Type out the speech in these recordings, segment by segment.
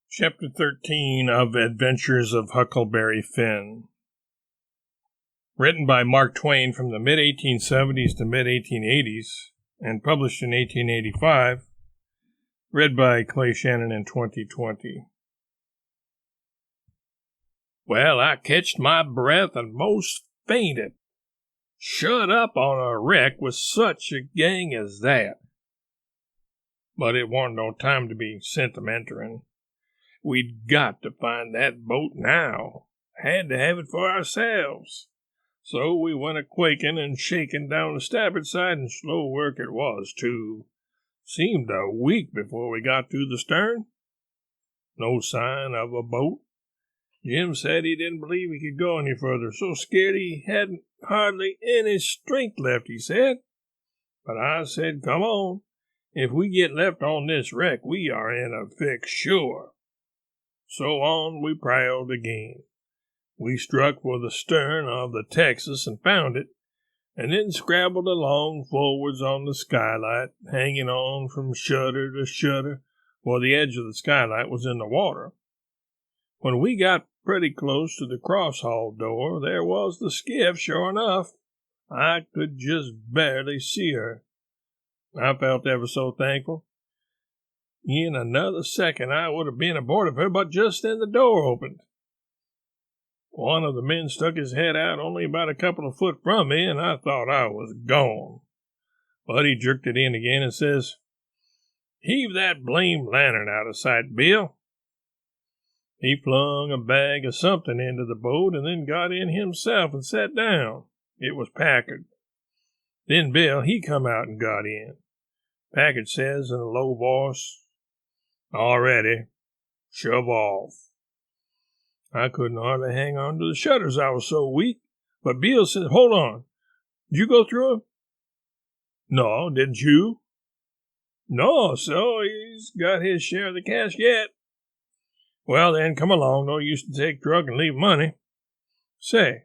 Chapter 13 of Adventures of Huckleberry Finn. Written by Mark Twain from the mid-1870s to mid-1880s, and published in 1885. Read by Clay Shannon in 2020. Well, I catched my breath and most fainted. Shut up on a wreck with such a gang as that. But it warn't no time to be sentimental. We'd got to find that boat now. Had to have it for ourselves. So we went a-quaking and shaking down the starboard side, and slow work it was, too. Seemed a week before we got to the stern. No sign of a boat. Jim said he didn't believe he could go any further, so scared he hadn't hardly any strength left, he said. But I said, come on. If we get left on this wreck, we are in a fix, sure. So on we prowled again. We struck for the stern of the Texas and found it, and then scrabbled along forwards on the skylight, hanging on from shutter to shutter, for the edge of the skylight was in the water. When we got pretty close to the cross-haul door, there was the skiff, sure enough. I could just barely see her. I felt ever so thankful. In another second I would have been aboard of her, but just then the door opened. One of the men stuck his head out only about a couple of foot from me, and I thought I was gone. But he jerked it in again and says, "Heave that blamed lantern out of sight, Bill." He flung a bag of something into the boat and then got in himself and sat down. It was Packard. Then Bill, he come out and got in. Packard says in a low voice, "All ready. Shove off." I couldn't hardly hang on to the shutters, I was so weak. But Bill said, "Hold on. Did you go through 'em?" "No, didn't you?" "No, so he's got his share of the cash yet." "Well, then, come along. No use to take truck and leave money. Say,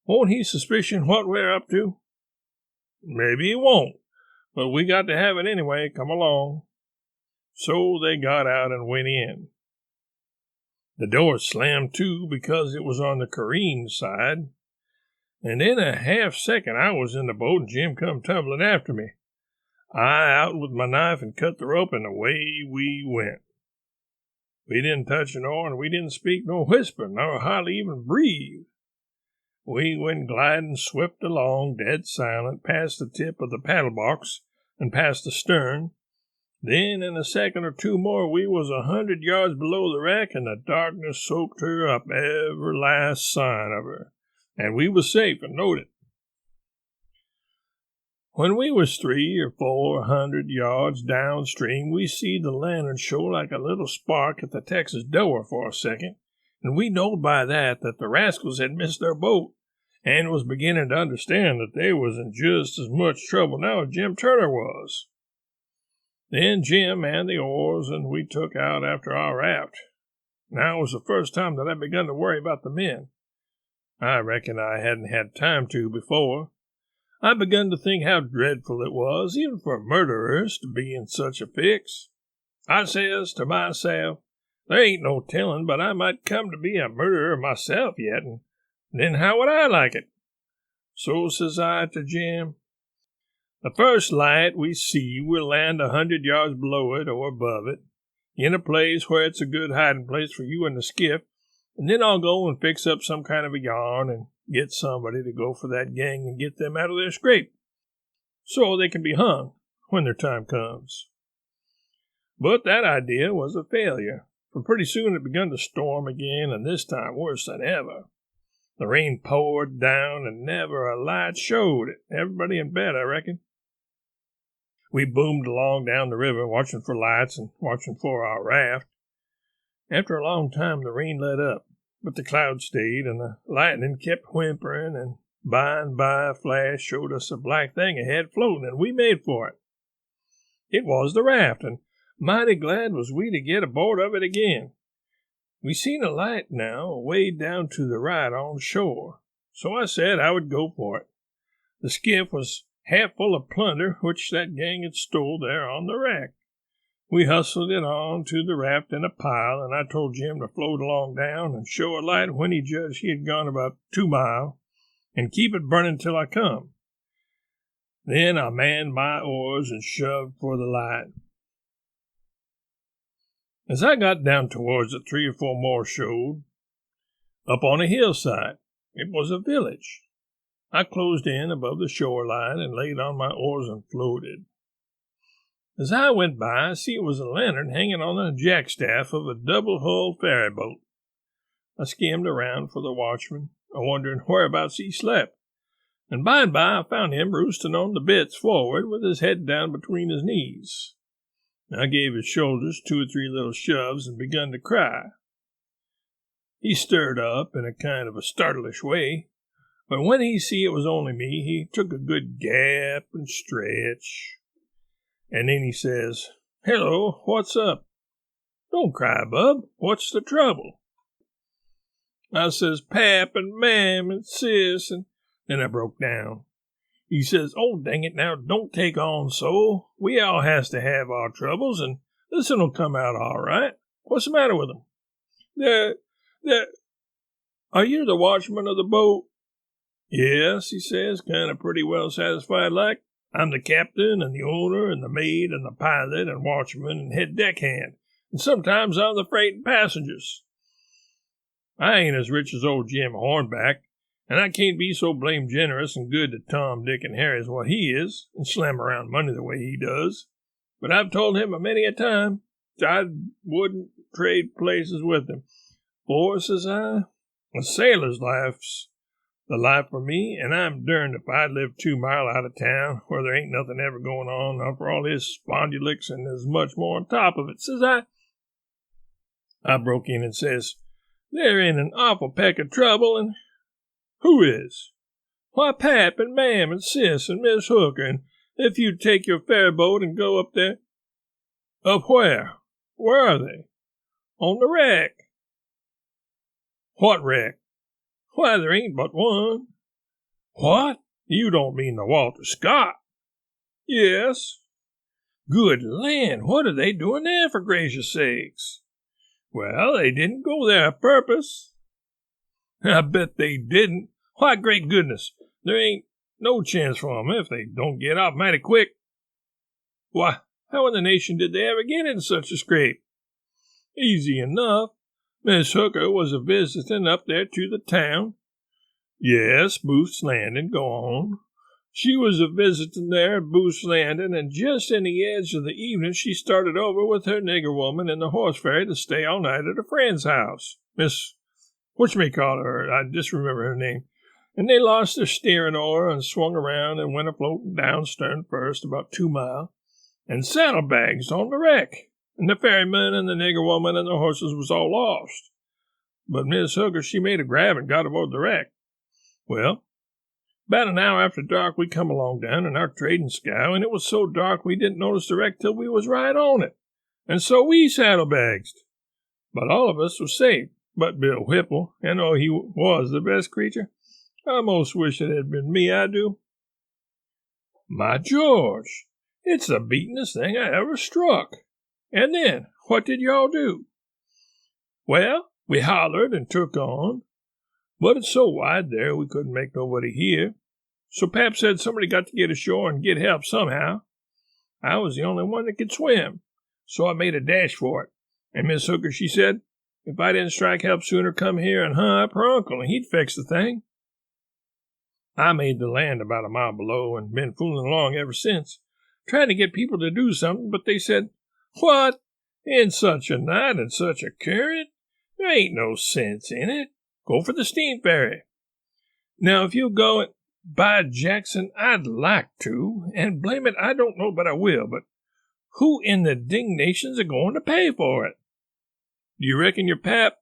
won't he suspicion what we're up to?" "Maybe he won't, but we got to have it anyway. Come along." So they got out and went in. The door slammed to because it was on the careen side, and in a half-second I was in the boat and Jim come tumbling after me. I out with my knife and cut the rope, and away we went. We didn't touch an oar, and we didn't speak nor whisper, nor hardly even breathe. We went gliding swift along, dead silent, past the tip of the paddle box and past the stern. Then in a second or two more we was 100 yards below the wreck, and the darkness soaked her up, every last sign of her, and we was safe and knowed it. When we was 300 or 400 yards downstream, we see the lantern show like a little spark at the Texas door for a second, and we knowed by that the rascals had missed their boat, and was beginning to understand that they was in just as much trouble now as Jim Turner was. Then Jim and the oars, and we took out after our raft. Now it was the first time that I begun to worry about the men. I reckon I hadn't had time to before. I begun to think how dreadful it was, even for murderers, to be in such a fix. I says to myself, there ain't no telling but I might come to be a murderer myself yet, and then how would I like it? So says I to Jim, the first light we see will land 100 yards below it or above it, in a place where it's a good hiding place for you and the skiff, and then I'll go and fix up some kind of a yarn and get somebody to go for that gang and get them out of their scrape, so they can be hung when their time comes. But that idea was a failure, for pretty soon it begun to storm again, and this time worse than ever. The rain poured down, and never a light showed. Everybody in bed, I reckon. We boomed along down the river, watching for lights and watching for our raft. After a long time the rain let up, but the clouds stayed, and the lightning kept whimpering, and by a flash showed us a black thing ahead floating, and we made for it. It was the raft, and mighty glad was we to get aboard of it again. We seen a light now away down to the right on shore, so I said I would go for it. The skiff was half full of plunder which that gang had stole there on the wreck. We hustled it on to the raft in a pile, and I told Jim to float along down and show a light when he judged he had gone about 2 miles, and keep it burning till I come. Then I manned my oars and shoved for the light. As I got down towards it, 3 or 4 more showed, up on a hillside. It was a village. I closed in above the shoreline and laid on my oars and floated. As I went by, I see it was a lantern hanging on the jackstaff of a double-hulled ferry boat. I skimmed around for the watchman, wondering whereabouts he slept, and by I found him roosting on the bitts forward with his head down between his knees. I gave his shoulders 2 or 3 little shoves and begun to cry. He stirred up in a kind of a startlish way, but when he see it was only me, he took a good gap and stretch. And then he says, "Hello, what's up?" "Don't cry, bub. What's the trouble?" I says, "Pap and Mam and Sis," and then I broke down. He says, "Oh, dang it, now don't take on so. We all has to have our troubles, and this'll come out all right. What's the matter with 'em?" Are you the watchman of the boat?" "Yes," he says, kind of pretty well satisfied like. "I'm the captain and the owner and the mate and the pilot and watchman and head deckhand, and sometimes I'm the freight and passengers. I ain't as rich as old Jim Hornback, and I can't be so blame generous and good to Tom, Dick, and Harry as what he is, and slam around money the way he does. But I've told him a many a time I wouldn't trade places with him. For, says I, a sailor's life's the life for me, and I'm derned if I'd live 2 mile out of town, where there ain't nothing ever going on, for all his spondulicks and there's much more on top of it," says I. I broke in and says, "They're in an awful peck of trouble, and..." "Who is?" "Why, Pap and Mam and Sis and Miss Hooker, and if you'd take your ferry boat and go up there..." "Up where? Where are they?" "On the wreck." "What wreck?" "Why, there ain't but one." "What? You don't mean the Walter Scott?" "Yes." "Good land, what are they doing there, for gracious sakes?" "Well, they didn't go there a purpose." "I bet they didn't. Why, great goodness, there ain't no chance for 'em if they don't get off mighty quick." "Why, how in the nation did they ever get in such a scrape?" "Easy enough. Miss Hooker was a visitin' up there to the town." "Yes, Booth's Landing, go on." "She was a visitin' there at Booth's Landing, and just in the edge of the evening she started over with her nigger woman in the horse ferry to stay all night at a friend's house. Miss whatchamacallit, I just remember her name. And they lost their steering oar and swung around and went a-floating down stern first about 2 mile, and saddlebags on the wreck, and the ferryman and the nigger woman and the horses was all lost. But Miss Hooker, she made a grab and got aboard the wreck. Well, about an hour after dark we come along down in our trading scow, and it was so dark we didn't notice the wreck till we was right on it, and so we saddlebagged. But all of us was safe, but Bill Whipple, and oh, he was the best creature. I most wish it had been me, I do." "My George, it's the beatin'est thing I ever struck. And then, what did y'all do?" "Well, we hollered and took on, but it's so wide there we couldn't make nobody hear. So Pap said somebody got to get ashore and get help somehow. I was the only one that could swim, so I made a dash for it. And Miss Hooker, she said, if I didn't strike help sooner, come here and hunt up her uncle, and he'd fix the thing. I made the land about a mile below and been fooling along ever since, trying to get people to do something, but they said, 'What? In such a night and such a current? There ain't no sense in it. Go for the steam ferry.' Now, if you'll go it, by Jackson, I'd like to, and blame it, I don't know but I will, but who in the dingnation's a going to pay for it? Do you reckon your pap?"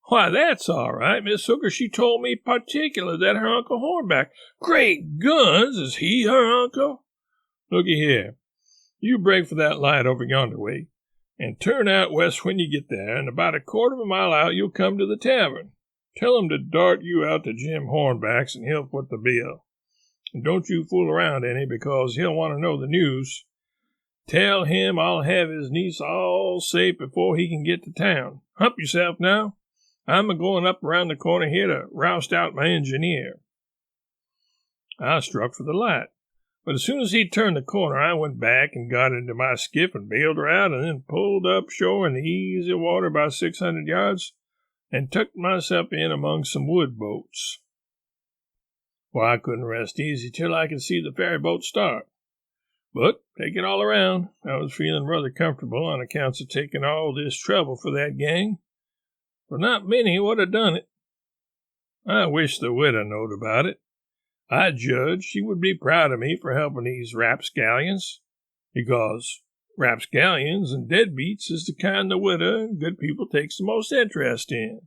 "Why, that's all right. Miss Hooker, she told me particular that her Uncle Hornback—" "Great guns, is he her uncle?" "Looky here, you break for that light over yonder way, and turn out west when you get there, and about a quarter of a mile out you'll come to the tavern. Tell him to dart you out to Jim Hornback's, and he'll foot the bill. And don't you fool around any, because he'll want to know the news. Tell him I'll have his niece all safe before he can get to town. Hump yourself now. I'm a-going up around the corner here to roust out my engineer." I struck for the light, but as soon as he turned the corner, I went back and got into my skiff and bailed her out, and then pulled up shore in the easy water about 600 yards and tucked myself in among some wood boats. Well, I couldn't rest easy till I could see the ferry boat start. But, take it all around, I was feeling rather comfortable on account of taking all this trouble for that gang, for not many would have done it. I wish the widow knowed about it. I judged she would be proud of me for helping these rapscallions, because rapscallions and deadbeats is the kind the widow and good people takes the most interest in.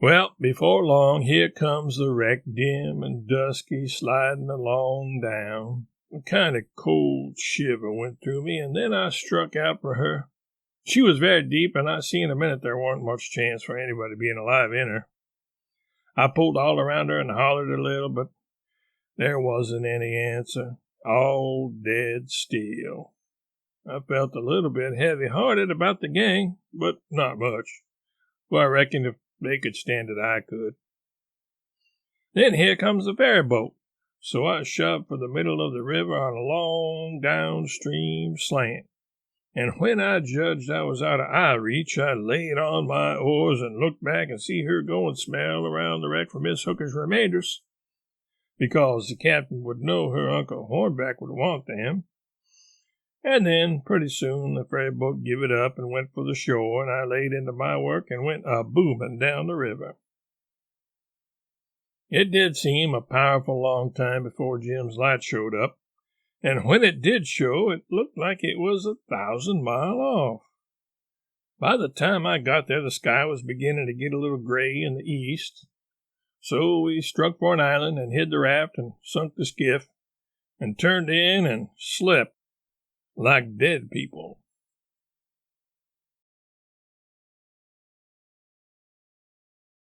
Well, before long, here comes the wreck, dim and dusky, sliding along down. A kind of cold shiver went through me, and then I struck out for her. She was very deep, and I see in a minute there wasn't much chance for anybody being alive in her. I pulled all around her and hollered a little, but there wasn't any answer. All dead still. I felt a little bit heavy-hearted about the gang, but not much. Well, I reckoned if they could stand it, I could. Then here comes the ferry boat, so I shoved for the middle of the river on a long downstream slant. And when I judged I was out of eye reach, I laid on my oars and looked back and see her go and smell around the wreck for Miss Hooker's remainders, because the captain would know her Uncle Hornback would want them. And then, pretty soon, the ferry boat give it up and went for the shore, and I laid into my work and went a-booming down the river. It did seem a powerful long time before Jim's light showed up, and when it did show, it looked like it was 1,000 miles off. By the time I got there, the sky was beginning to get a little gray in the east, so we struck for an island and hid the raft and sunk the skiff and turned in and slept like dead people.